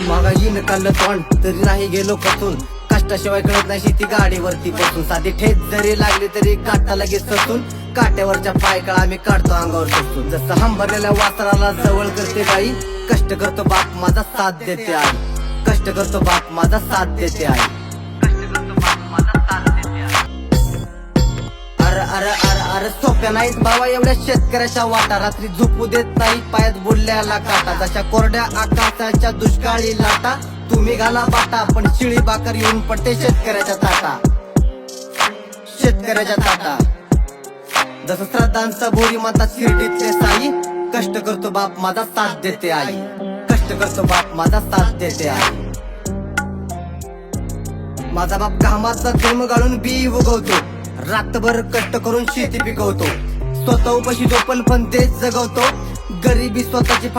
मागाई नकाल तोंड तरी नाही गेलो खचून, कष्टाशिवाय कळत नाही शेती गाडीवरती बसून, साधी ठेच जरी लागली तरी काटा लगेच ससून, काट्यावरच्या पायकाळा आम्ही काढतो अंगावर बसून. जसं हंबरलेल्या वासराला जवळ करते बाई, कष्ट करतो बाप माझा साथ देते आई, कष्ट करतो बाप माझा साथ देते आई, कष्ट करतो बाप माझा साथ देते आई. अरे अरे अरे अरे सोप्या नाहीत बाबा एवढ्या शेतकऱ्याच्या वाटा, रात्री झोपू देत नाही पायात बोलल्याला काटा, जशा कोरड्या आकाशाच्या दुष्काळी लाटा, तुम्ही घाला बाटा पण शिळी बाकर येऊन पडते शेतकऱ्याच्या ताटा, शेतकऱ्याच्या ताटा. जसं श्रद्धांचा बोरी माता शिर्डीतले साई, कष्ट करतो बाप माझा साथ देते आई, कष्ट करतो बाप माझा साथ देते आई. माझा बाप घामाचा थेंब गाळून बी उगवतो, रातभर कष्ट करून शेती पिकवतो, स्वतः उपाशी झोपल पण देश जगवतो, गरिबी स्वतःची